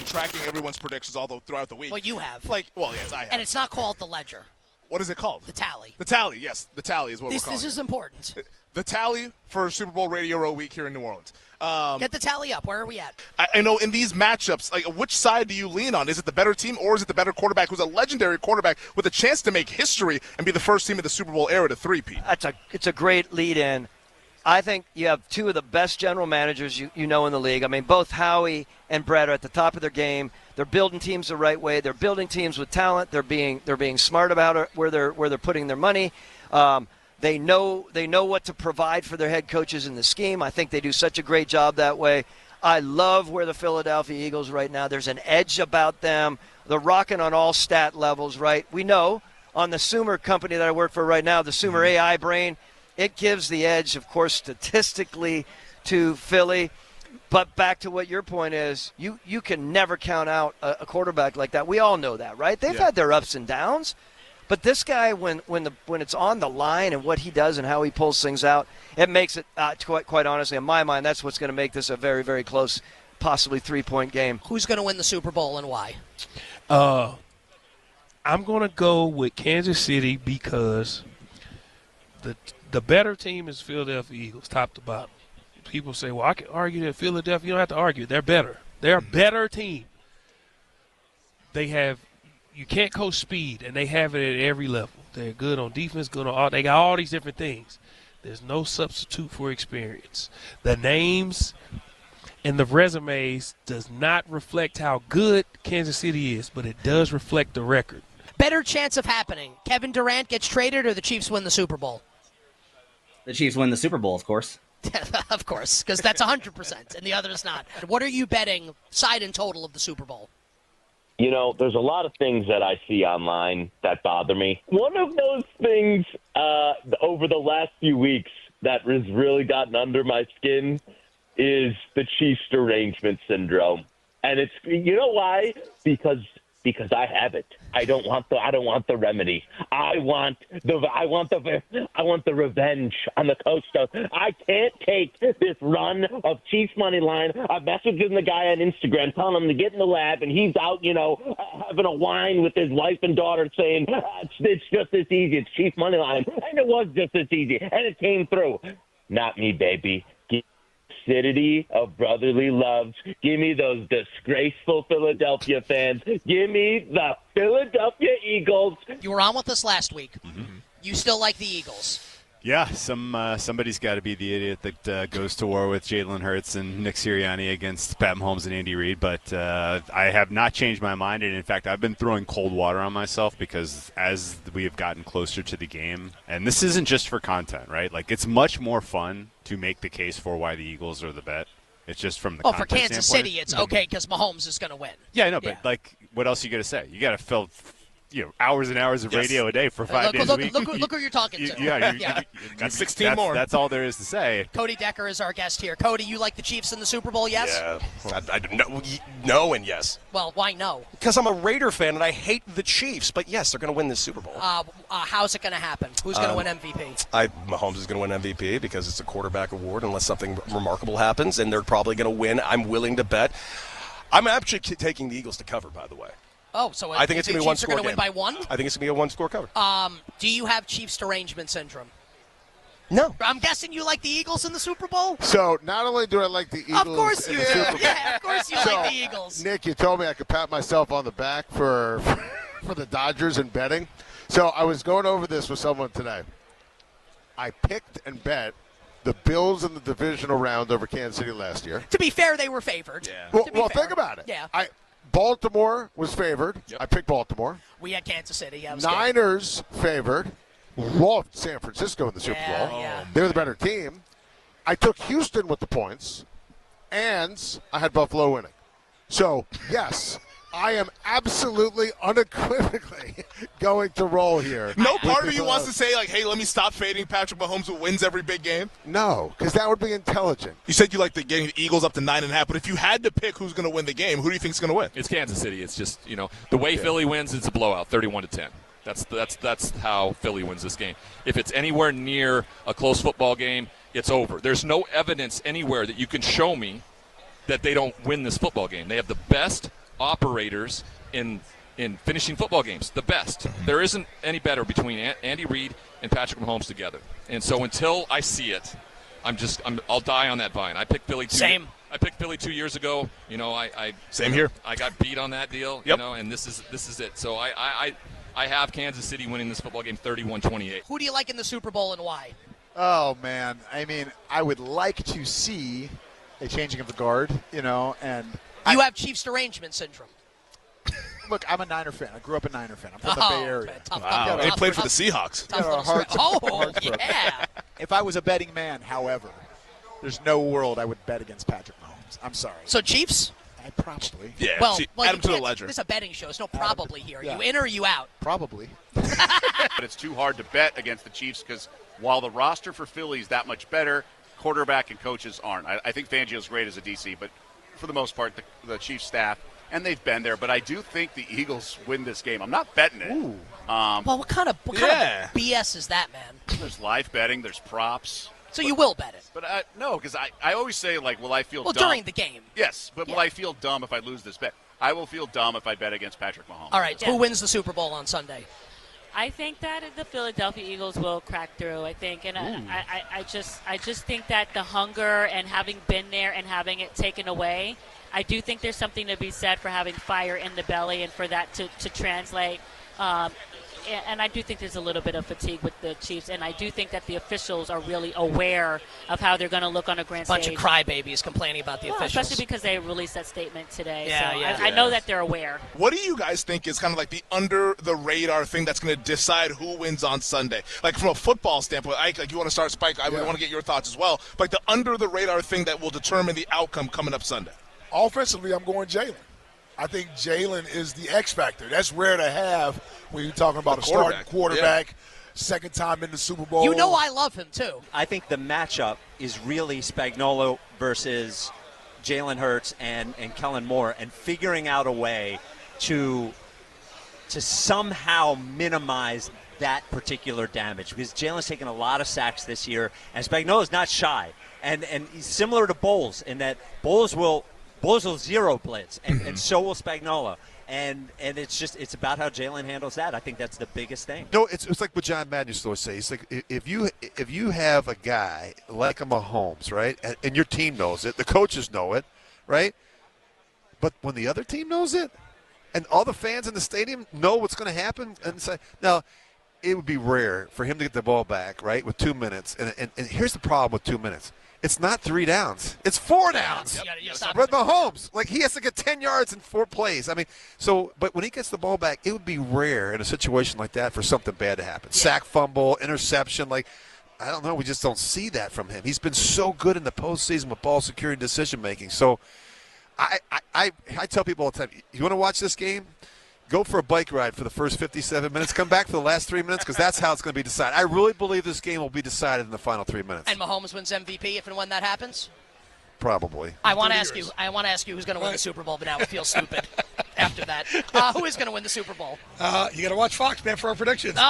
tracking everyone's predictions all throughout the week. Well, you have. Yes, I have. And it's not called the ledger. What is it called? The tally. The tally, yes. The tally is what we're calling This is important. The tally for Super Bowl Radio Row week here in New Orleans. Get the tally up. Where are we at? I know in these matchups, which side do you lean on? Is it the better team or is it the better quarterback who's a legendary quarterback with a chance to make history and be the first team in the Super Bowl era to three-peat? It's a great lead-in. I think you have two of the best general managers you know in the league. I mean, both Howie and Brett are at the top of their game. They're building teams the right way. They're building teams with talent. They're being smart about it, where they're putting their money. They know what to provide for their head coaches in the scheme. I think they do such a great job that way. I love where the Philadelphia Eagles right now. There's an edge about them. They're rocking on all stat levels, right? We know on the Sumer company that I work for right now, the Sumer AI brain, it gives the edge, of course, statistically to Philly. But back to what your point is, you can never count out a quarterback like that. We all know that, right? They've had their ups and downs. But this guy, when it's on the line and what he does and how he pulls things out, it makes it, quite honestly, in my mind, that's what's going to make this a very, very close, possibly 3-point game. Who's going to win the Super Bowl and why? I'm going to go with Kansas City because the better team is Philadelphia Eagles, top to bottom. People say, well, I can argue that Philadelphia. You don't have to argue. They're better. They're a better team. You can't coach speed, and they have it at every level. They're good on defense, good on all. They got all these different things. There's no substitute for experience. The names and the resumes does not reflect how good Kansas City is, but it does reflect the record. Better chance of happening. Kevin Durant gets traded or the Chiefs win the Super Bowl? The Chiefs win the Super Bowl, of course. Of course, because that's 100%, and the other is not. What are you betting side and total of the Super Bowl? You know, there's a lot of things that I see online that bother me. One of those things over the last few weeks that has really gotten under my skin is the Chiefs derangement syndrome. And it's, you know why? Because I have it. I don't want the remedy. I want the revenge on the coach. I can't take this run of Chiefs money line. I'm messaging the guy on Instagram telling him to get in the lab, and he's out, having a wine with his wife and daughter, saying it's just this easy. It's Chiefs money line, and it was just this easy, and it came through. Not me, baby. Acidity of brotherly love. Give me those disgraceful Philadelphia fans. Give me the Philadelphia Eagles. You were on with us last week. Mm-hmm. You still like the Eagles? Yeah, somebody's got to be the idiot that goes to war with Jalen Hurts and Nick Sirianni against Pat Mahomes and Andy Reid. But I have not changed my mind, and in fact, I've been throwing cold water on myself because as we have gotten closer to the game, and this isn't just for content, right? Like, it's much more fun to make the case for why the Eagles are the bet. It's just from the content for Kansas standpoint. City, it's okay because Mahomes is going to win. Yeah, I know, but what else are you going to say? You got to fill hours and hours of radio a day for 5 days a week. Look who you're talking to. You got 16 more. That's all there is to say. Cody Decker is our guest here. Cody, you like the Chiefs in the Super Bowl, yes? Yeah. I no and yes. Well, why no? Because I'm a Raider fan and I hate the Chiefs, but yes, they're going to win this Super Bowl. How's it going to happen? Who's going to win MVP? Mahomes is going to win MVP because it's a quarterback award unless something remarkable happens, and they're probably going to win. I'm willing to bet. I'm actually taking the Eagles to cover, by the way. Oh, so I think it's going to be one score game. Win by one? I think it's going to be a one-score cover. Do you have Chiefs derangement syndrome? No. I'm guessing you like the Eagles in the Super Bowl? So not only do I like the Eagles, of course you do. Of course you like the Eagles. Nick, you told me I could pat myself on the back for the Dodgers and betting. So I was going over this with someone today. I picked and bet the Bills in the divisional round over Kansas City last year. To be fair, they were favored. Yeah. Well, think about it. Yeah. Baltimore was favored. Yep. I picked Baltimore. We had Kansas City. Yeah, Niners favored. Loved San Francisco in the Super Bowl. Yeah. They're the better team. I took Houston with the points, and I had Buffalo winning. So, yes, I am absolutely unequivocally going to roll here. No part of you wants to say, like, hey, let me stop fading Patrick Mahomes who wins every big game? No, because that would be intelligent. You said you like getting the Eagles up to 9.5, but if you had to pick who's going to win the game, who do you think is going to win? It's Kansas City. It's just, the way Philly wins, it's a blowout, 31-10. That's how Philly wins this game. If it's anywhere near a close football game, it's over. There's no evidence anywhere that you can show me that they don't win this football game. They have the best operators in finishing football games. The best. There isn't any better between Andy Reid and Patrick Mahomes together. And so until I see it, I'll die on that vine. I picked Philly Same. I picked Philly 2 years ago. Same here. I got beat on that deal. Yep. And this is it. So I have Kansas City winning this football game 31-28. Who do you like in the Super Bowl and why? Oh, man. I mean, I would like to see a changing of the guard, and You have Chiefs derangement syndrome. look, I'm a Niner fan. I grew up a Niner fan. I'm from the Bay Area. Wow. He played for the Seahawks. Yeah. If I was a betting man, however, there's no world I would bet against Patrick Mahomes. I'm sorry. So Chiefs? Probably. Yeah. Well, add him to the can't- ledger. This is a betting show. There's no probably here. Yeah. You in or you out? Probably. But it's too hard to bet against the Chiefs because while the roster for Philly is that much better, quarterback and coaches aren't. I think Fangio's great as a DC, but for the most part, the Chiefs staff, and they've been there. But I do think the Eagles win this game. I'm not betting it. Ooh. Well, what kind of BS is that, man? There's live betting. There's props. So you will bet it? But no, because I always say, like, will I feel dumb? during the game. Yes, but will I feel dumb if I lose this bet? I will feel dumb if I bet against Patrick Mahomes. All right, who wins the Super Bowl on Sunday? I think that the Philadelphia Eagles will crack through, I think. And I just think that the hunger and having been there and having it taken away, I do think there's something to be said for having fire in the belly and for that to translate. And I do think there's a little bit of fatigue with the Chiefs, and I do think that the officials are really aware of how they're going to look on a grand Bunch stage. of crybabies complaining about the officials. Especially because they released that statement today. Yeah, so yeah. I know that they're aware. What do you guys think is kind of like the under-the-radar thing that's going to decide who wins on Sunday? Like from a football standpoint, Ike, like you want to start, Spike, I want to get your thoughts as well. But like the under-the-radar thing that will determine the outcome coming up Sunday. Offensively, I'm going Jalen. I think Jalen is the X factor. That's rare to have when you're talking about a starting quarterback, second time in the Super Bowl. You know I love him, too. I think the matchup is really Spagnuolo versus Jalen Hurts and Kellen Moore, and figuring out a way to somehow minimize that particular damage, because Jalen's taken a lot of sacks this year, and Spagnuolo's not shy. And he's similar to Bowles in that Bowles will zero blitz, and so will Spagnuolo. And it's about how Jalen handles that. I think that's the biggest thing. No, it's like what John Madden used to always say. It's like if you have a guy like a Mahomes, right, and your team knows it, the coaches know it, right, but when the other team knows it, and all the fans in the stadium know what's going to happen, and say, now, it would be rare for him to get the ball back, right, with 2 minutes. And here's the problem with 2 minutes. It's not 3 downs. It's 4 downs. With Mahomes, like he has to get 10 yards in 4 plays. I mean, but when he gets the ball back, it would be rare in a situation like that for something bad to happen. Yeah. Sack, fumble, interception. Like, I don't know. We just don't see that from him. He's been so good in the postseason with ball security and decision making. So I tell people all the time, you want to watch this game? Go for a bike ride for the first 57 minutes. Come back for the last 3 minutes, because that's how it's going to be decided. I really believe this game will be decided in the final 3 minutes. And Mahomes wins MVP if and when that happens? Probably. I want to ask you who's going to win the Super Bowl, but now it feels stupid after that. Who is going to win the Super Bowl? You got to watch Fox, man, for our predictions. Oh,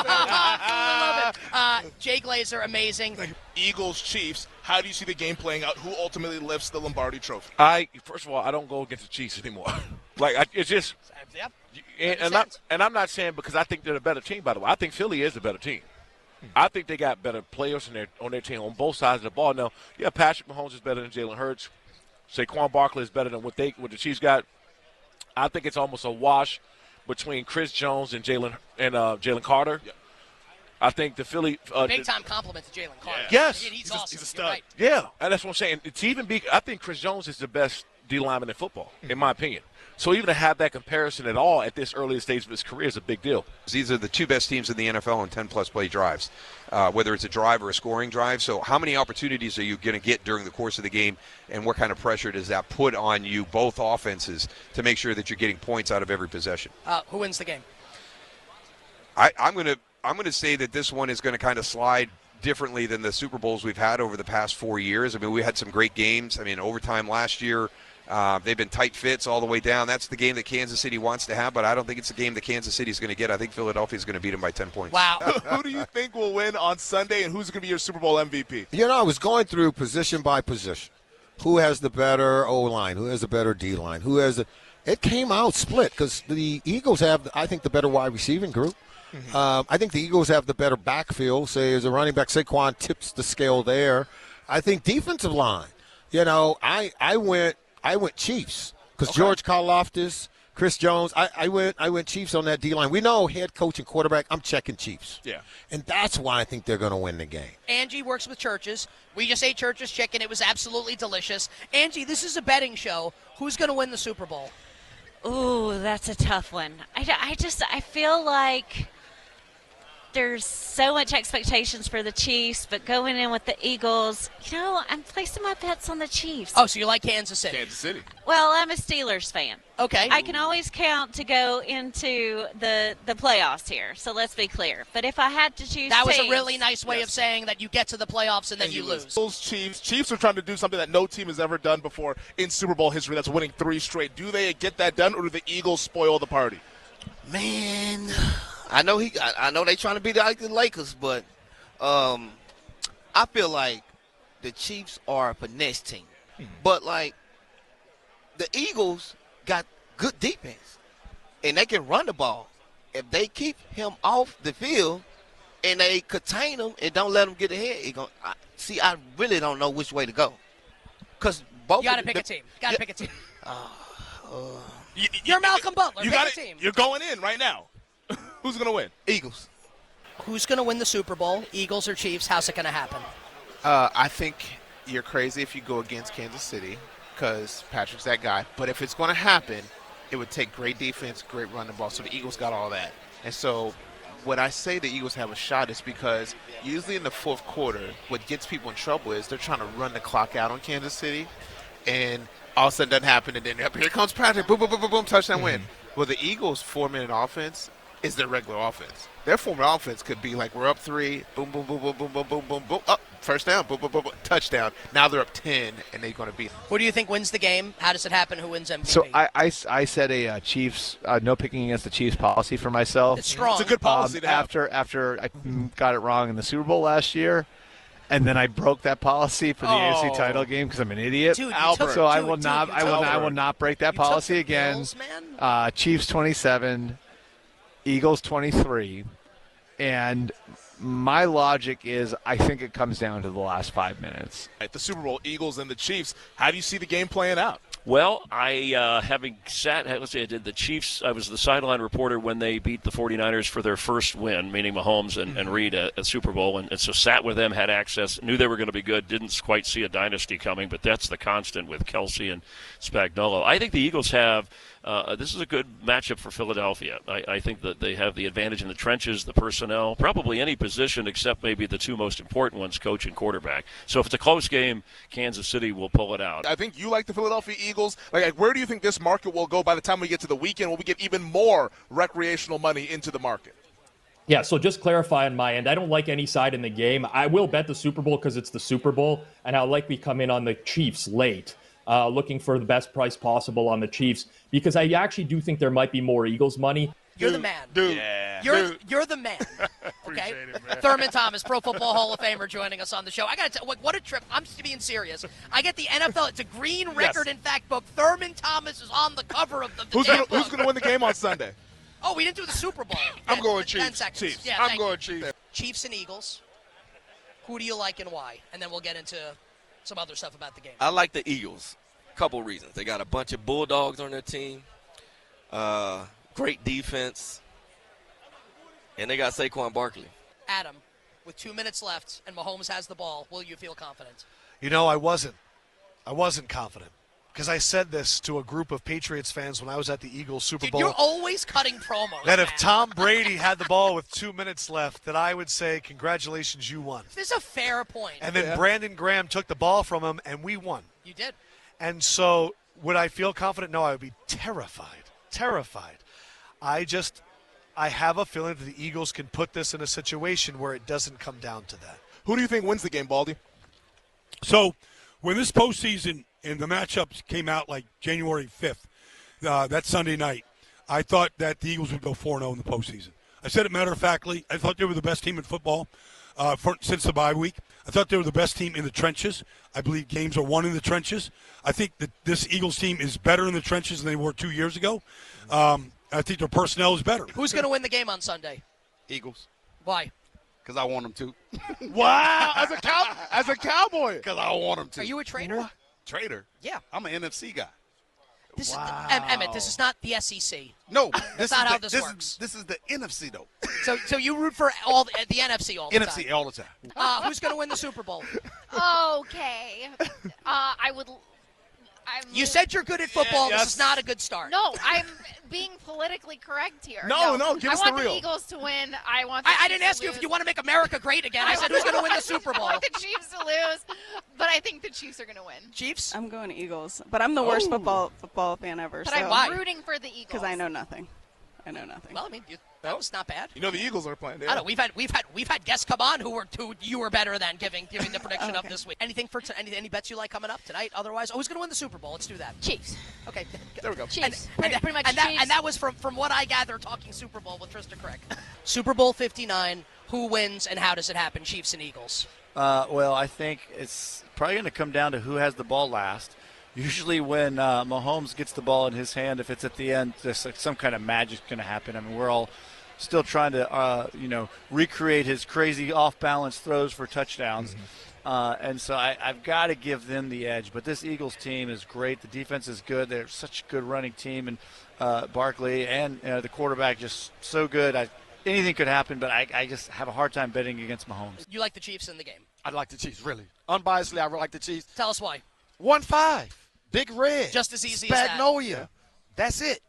I love it. Jay Glazer, amazing. Eagles, Chiefs, how do you see the game playing out? Who ultimately lifts the Lombardi Trophy? First of all, I don't go against the Chiefs anymore. It's just – Yep. And I'm not saying because I think they're a better team, by the way. I think Philly is a better team. I think they got better players on their team on both sides of the ball. Now, yeah, Patrick Mahomes is better than Jalen Hurts. Saquon Barkley is better than what the Chiefs got. I think it's almost a wash between Chris Jones and Jalen Carter. Yeah. I think the Philly big-time compliment to Jalen Carter. Yes. He's awesome. He's a stud. Right. Yeah, and that's what I'm saying. It's even I think Chris Jones is the best D lineman in football, in my opinion. So even to have that comparison at all at this early stage of his career is a big deal. These are the 2 best teams in the NFL on 10-plus play drives, whether it's a drive or a scoring drive. So how many opportunities are you going to get during the course of the game, and what kind of pressure does that put on you, both offenses, to make sure that you're getting points out of every possession? Who wins the game? I'm going to say that this one is going to kind of slide differently than the Super Bowls we've had over the past 4 years. I mean, we had some great games. I mean, overtime last year. They've been tight fits all the way down. That's the game that Kansas City wants to have, but I don't think it's the game that Kansas City is going to get. I think Philadelphia is going to beat them by 10 points. Wow. Who do you think will win on Sunday, and who's going to be your Super Bowl MVP? I was going through position by position. Who has the better O-line? Who has the better D-line? it came out split because the Eagles have, I think, the better wide receiving group. I think the Eagles have the better backfield. Say, as a running back, Saquon tips the scale there. I think defensive line. I went Chiefs because George Karlaftis, Chris Jones. I went Chiefs on that D line. We know head coach and quarterback. I'm checking Chiefs. Yeah, and that's why I think they're going to win the game. Angie works with Churches. We just ate Churches chicken. It was absolutely delicious. Angie, this is a betting show. Who's going to win the Super Bowl? Ooh, that's a tough one. I feel like there's so much expectations for the Chiefs, but going in with the Eagles, I'm placing my bets on the Chiefs. Oh, so you like Kansas City? Kansas City. Well, I'm a Steelers fan. Okay. I can always count to go into the playoffs here, so let's be clear. But if I had to choose that was teams, a really nice way of saying that you get to the playoffs and then you lose. Those Chiefs are trying to do something that no team has ever done before in Super Bowl history. That's winning 3 straight. Do they get that done, or do the Eagles spoil the party? Man, I know they trying to be like the Lakers, but I feel like the Chiefs are a finesse team. But like the Eagles got good defense, and they can run the ball. If they keep him off the field and they contain him and don't let him get ahead, I really don't know which way to go. Because both you got to pick a team. Pick a team. You're Malcolm Butler. You got it. You're going in right now. Who's going to win? Eagles. Who's going to win the Super Bowl? Eagles or Chiefs? How's it going to happen? I think you're crazy if you go against Kansas City because Patrick's that guy. But if it's going to happen, it would take great defense, great running ball. So the Eagles got all that. And so when I say the Eagles have a shot, it's because usually in the fourth quarter, what gets people in trouble is they're trying to run the clock out on Kansas City. And all of a sudden that doesn't happen. And then here comes Patrick. Boom, boom, boom, boom, boom, touchdown win. Well, the Eagles' 4-minute offense is their regular offense. Their 4-minute offense could be like we're up 3, boom, boom, boom, boom, boom, boom, boom, boom, boom, up, first down, boom, boom, boom, boom, touchdown. Now they're up 10, and they're going to beat them. Who do you think wins the game? How does it happen? Who wins MVP? So I said a Chiefs, no picking against the Chiefs policy for myself. It's strong. It's a good policy to have. After I got it wrong in the Super Bowl last year, and then I broke that policy for the AFC title game because I'm an idiot. Dude, so I will not break that policy again. Bills, man? Chiefs 27, Eagles 23, and my logic is I think it comes down to the last 5 minutes. At the Super Bowl, Eagles and the Chiefs. How do you see the game playing out? Well, I did the Chiefs. I was the sideline reporter when they beat the 49ers for their first win, meaning Mahomes and Reed at Super Bowl, and so sat with them, had access, knew they were going to be good, didn't quite see a dynasty coming, but that's the constant with Kelsey and Spagnuolo. I think the Eagles have this is a good matchup for Philadelphia. I think that they have the advantage in the trenches, the personnel, probably any position except maybe the 2 most important ones, coach and quarterback. So if it's a close game, Kansas City will pull it out. I think you like the Philadelphia Eagles. Like, where do you think this market will go by the time we get to the weekend? Will we get even more recreational money into the market? Yeah, so just clarify on my end, I don't like any side in the game. I will bet the Super Bowl because it's the Super Bowl, and I'll likely come in on the Chiefs late, looking for the best price possible on the Chiefs, because I actually do think there might be more Eagles money. You're the man. Dude. Yeah. You're the man. Okay? Thurman Thomas, Pro Football Hall of Famer, joining us on the show. I got to tell you, what a trip. I'm just being serious. I get the NFL. It's a green record, in fact, book. Thurman Thomas is on the cover of the Who's going to win the game on Sunday? Oh, we didn't do the Super Bowl. I'm going 10 Chiefs. seconds. Chiefs. Yeah, I'm going Chiefs. Chiefs and Eagles. Who do you like and why? And then we'll get into some other stuff about the game. I like the Eagles. Couple reasons. They got a bunch of Bulldogs on their team. Great defense. And they got Saquon Barkley. Adam, with 2 minutes left and Mahomes has the ball, will you feel confident? I wasn't confident because I said this to a group of Patriots fans when I was at the Eagles Super Bowl. You're always cutting promos. That if Tom Brady had the ball with 2 minutes left, that I would say, congratulations, you won. This is a fair point. And then Brandon Graham took the ball from him, and we won. You did. And so would I feel confident? No, I would be terrified. I have a feeling that the Eagles can put this in a situation where it doesn't come down to that. Who do you think wins the game, Baldy? So when this postseason and the matchups came out like January 5th, that Sunday night, I thought that the Eagles would go 4-0 in the postseason. I said it matter-of-factly. I thought they were the best team in football. since the bye week. I thought they were the best team in the trenches. I believe games are won in the trenches. I think that this Eagles team is better in the trenches than they were 2 years ago. I think their personnel is better. Who's going to win the game on Sunday? Eagles. Why? Because I want them to. Wow, as a Cowboy. Because I want them to. Are you a traitor? What? Traitor? Yeah. I'm an NFC guy. This Emmitt, this is not the SEC. No, that's not how this works. This is the NFC, though. So you root for all the NFC all the time. NFC all the time. Who's going to win the Super Bowl? Okay. You said you're good at football. Yes. This is not a good start. No, I'm being politically correct here. No, give us the real. I want the Eagles to win. I didn't ask you if you want to make America great again. I said who's going to win the Super Bowl. I want the Chiefs to lose, but I think the Chiefs are going to win. Chiefs? I'm going Eagles, but I'm the worst football fan ever. But so. I'm rooting for the Eagles because I know nothing. Well, I mean, that was not bad. You know the Eagles are playing. Yeah. I know we've had guests come on who you were better than giving the prediction of this week. Anything for any bets you like coming up tonight? Otherwise, who's going to win the Super Bowl? Let's do that. Chiefs. Okay, there we go. Chiefs. Pretty much. And that was from what I gather talking Super Bowl with Trysta Krick. Super Bowl 59. Who wins and how does it happen? Chiefs and Eagles. Well, I think it's probably going to come down to who has the ball last. Usually when Mahomes gets the ball in his hand, if it's at the end, there's like some kind of magic's going to happen. I mean, we're all still trying to, recreate his crazy off-balance throws for touchdowns. Mm-hmm. And so I've got to give them the edge. But this Eagles team is great. The defense is good. They're such a good running team. And Barkley and the quarterback just so good. Anything could happen, but I just have a hard time betting against Mahomes. You like the Chiefs in the game? I'd like the Chiefs, really. Unbiasedly, I like the Chiefs. Tell us why. 1-5. Big Red. Just as easy as that. Magnolia. That's it.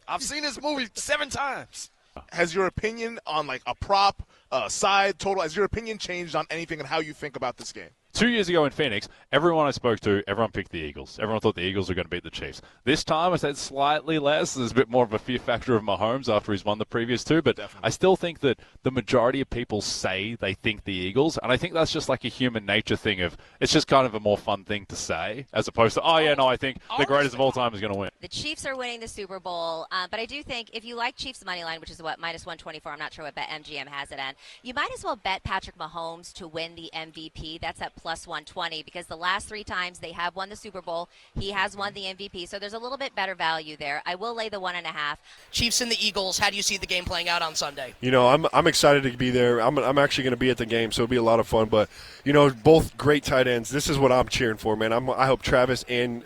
I've seen this movie 7 times. Has your opinion on like a prop, side, total, has your opinion changed on anything and how you think about this game? 2 years ago in Phoenix, everyone I spoke to, everyone picked the Eagles. Everyone thought the Eagles were going to beat the Chiefs. This time, I said slightly less. There's a bit more of a fear factor of Mahomes after he's won the previous two, but definitely. I still think that the majority of people say they think the Eagles, and I think that's just like a human nature thing of, it's just kind of a more fun thing to say, as opposed to, I think the greatest of all time is going to win. The Chiefs are winning the Super Bowl, but I do think if you like Chiefs money line, which is what, minus 124, I'm not sure what bet MGM has it at, you might as well bet Patrick Mahomes to win the MVP. That's at plus 120. Because the last 3 times they have won the Super Bowl, he has won the MVP. So there's a little bit better value there. I will lay the 1.5. Chiefs and the Eagles, how do you see the game playing out on Sunday? You know, I'm excited to be there. I'm actually going to be at the game, so it'll be a lot of fun. But, both great tight ends. This is what I'm cheering for, man. I hope Travis and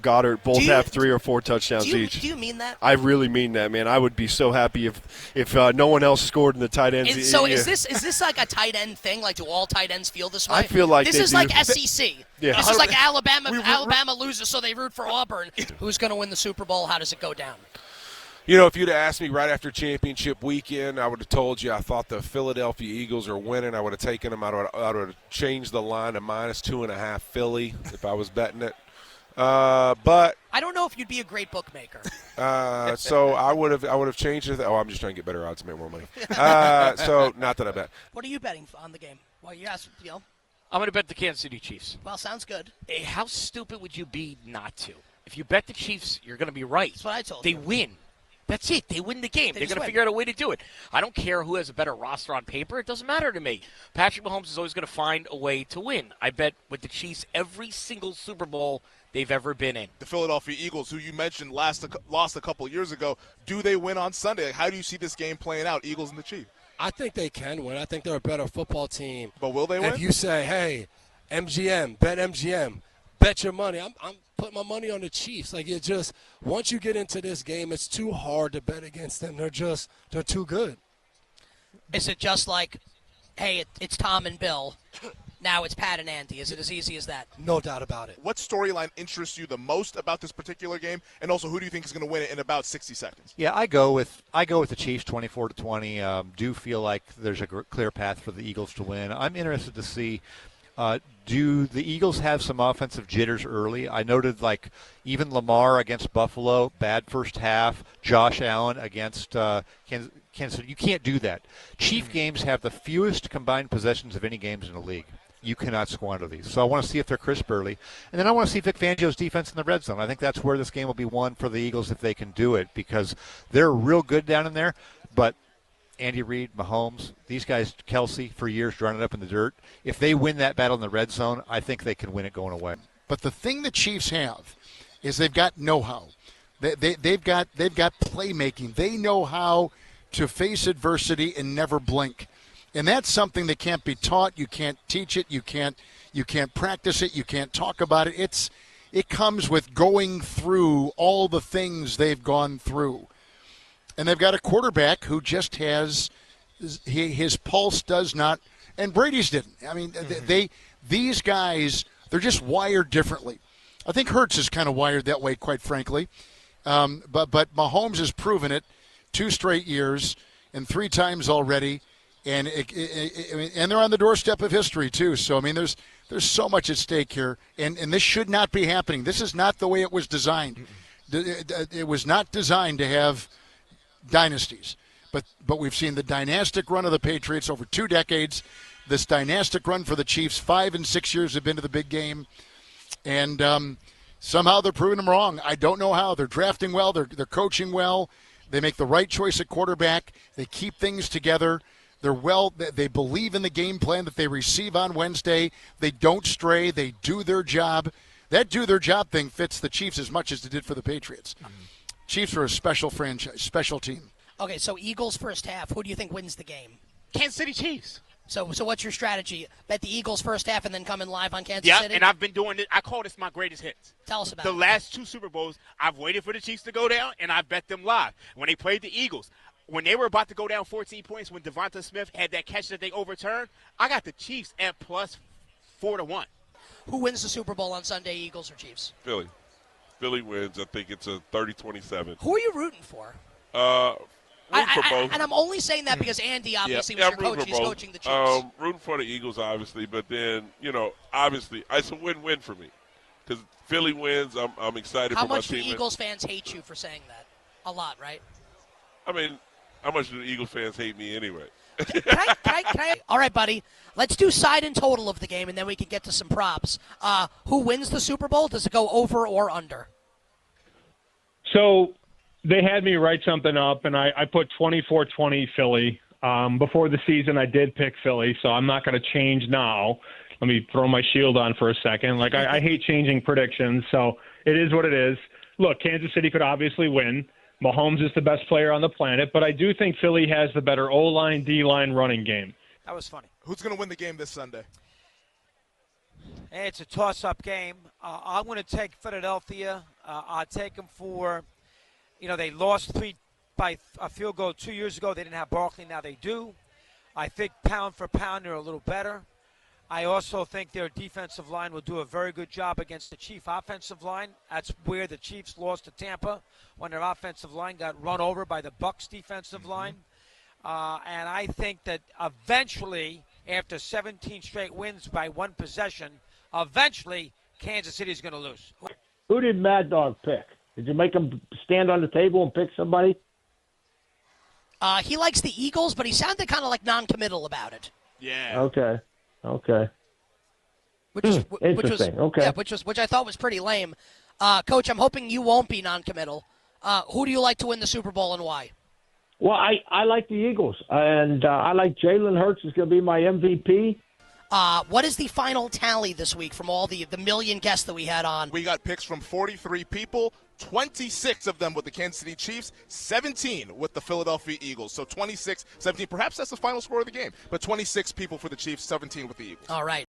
Goddard both have 3 or 4 touchdowns each. Do you mean that? I really mean that, man. I would be so happy if no one else scored in the tight ends. Is this like a tight end thing? Like, do all tight ends feel this way? I feel like this they is do. like SEC. Yeah. This is like Alabama loses, so they root for Auburn. Who's going to win the Super Bowl? How does it go down? If you'd have asked me right after championship weekend, I would have told you I thought the Philadelphia Eagles are winning. I would have taken them. I would have changed the line to minus 2.5 Philly if I was betting it. But I don't know if you'd be a great bookmaker. So I would have changed it. I'm just trying to get better odds to make more money. So not that I bet. What are you betting on the game? Well, you asked, I'm going to bet the Kansas City Chiefs. Well, sounds good. Hey, how stupid would you be not to? If you bet the Chiefs, you're going to be right. That's what I told you. They win. That's it. They win the game. They're going to figure out a way to do it. I don't care who has a better roster on paper. It doesn't matter to me. Patrick Mahomes is always going to find a way to win. I bet with the Chiefs every single Super Bowl they've ever been in. The Philadelphia Eagles, who you mentioned lost a couple of years ago, do they win on Sunday? Like, how do you see this game playing out, Eagles and the Chiefs? I think they can win. I think they're a better football team. But will they win? If you say, hey, MGM, bet MGM, bet your money. I'm putting my money on the Chiefs. Like, it just, once you get into this game, it's too hard to bet against them. They're too good. Is it just like, hey, it's Tom and Bill, now it's Pat and Andy? Is it as easy as that? No doubt about it. What storyline interests you the most about this particular game? And also, who do you think is going to win it in about 60 seconds? Yeah, I go with the Chiefs 24-20. Do feel like there's a clear path for the Eagles to win. I'm interested to see, do the Eagles have some offensive jitters early? I noted, like, even Lamar against Buffalo, bad first half. Josh Allen against Kansas City. You can't do that. Chief games have the fewest combined possessions of any games in the league. You cannot squander these. So I want to see if they're crisp early. And then I want to see Vic Fangio's defense in the red zone. I think that's where this game will be won for the Eagles if they can do it, because they're real good down in there. But Andy Reid, Mahomes, these guys, Kelsey, for years drawn it up in the dirt. If they win that battle in the red zone, I think they can win it going away. But the thing the Chiefs have is they've got know-how. They've got playmaking. They know how to face adversity and never blink. And that's something that can't be taught. You can't teach it. You can't practice it. You can't talk about it. It comes with going through all the things they've gone through. And they've got a quarterback who just has his pulse does not, and Brady's didn't. I mean, these guys, they're just wired differently. I think Hurts is kind of wired that way, quite frankly. But Mahomes has proven it 2 straight years and 3 times already. And and they're on the doorstep of history, too. So, I mean, there's so much at stake here. And this should not be happening. This is not the way it was designed. It was not designed to have dynasties. But we've seen the dynastic run of the Patriots over 2 decades. This dynastic run for the Chiefs, 5 and 6 years have been to the big game. And somehow they're proving them wrong. I don't know how. They're drafting well. They're coaching well. They make the right choice at quarterback. They keep things together. They believe in the game plan that they receive on Wednesday. They don't stray. They do their job. That do their job thing fits the Chiefs as much as it did for the Patriots. Chiefs are a special franchise, special team. Okay, so Eagles first half. Who do you think wins the game? Kansas City Chiefs. So what's your strategy? Bet the Eagles first half and then come in live on Kansas City? Yeah, and I've been doing it. I call this my greatest hits. Tell us about the it. last 2 Super Bowls, I've waited for the Chiefs to go down, and I bet them live. When they played the Eagles, when they were about to go down 14 points, when Devonta Smith had that catch that they overturned, I got the Chiefs at plus 4-1. Who wins the Super Bowl on Sunday, Eagles or Chiefs? Philly. Philly wins. I think it's a 30-27. Who are you rooting for? For both. And I'm only saying that because Andy obviously was your coach. He's coaching the Chiefs. Rooting for the Eagles, obviously, but then, obviously, it's a win-win for me because Philly wins. I'm excited How for my much team. do Eagles fans hate you for saying that? A lot, right? I mean, how much do the Eagles fans hate me anyway? Can I? All right, buddy. Let's do side and total of the game, and then we can get to some props. Who wins the Super Bowl? Does it go over or under? So they had me write something up, and I put 24-20 Philly. Before the season, I did pick Philly, so I'm not going to change now. Let me throw my shield on for a second. I hate changing predictions, so it is what it is. Look, Kansas City could obviously win. Mahomes is the best player on the planet, but I do think Philly has the better O-line, D-line running game. That was funny. Who's going to win the game this Sunday? It's a toss-up game. I'm going to take Philadelphia. I'll take them for, they lost 3 by a field goal 2 years ago. They didn't have Barkley. Now they do. I think pound for pound they're a little better. I also think their defensive line will do a very good job against the Chief offensive line. That's where the Chiefs lost to Tampa when their offensive line got run over by the Bucs defensive line. And I think that eventually, after 17 straight wins by 1 possession, eventually Kansas City is going to lose. Who did Mad Dog pick? Did you make him stand on the table and pick somebody? He likes the Eagles, but he sounded kind of like non-committal about it. Yeah. Okay. Interesting. Which I thought was pretty lame. Coach, I'm hoping you won't be non-committal. Who do you like to win the Super Bowl and why? Well, I like the Eagles, and I like Jalen Hurts is going to be my MVP. What is the final tally this week from all the million guests that we had on? We got picks from 43 people, 26 of them with the Kansas City Chiefs, 17 with the Philadelphia Eagles. So 26-17. Perhaps that's the final score of the game. But 26 people for the Chiefs, 17 with the Eagles. All right.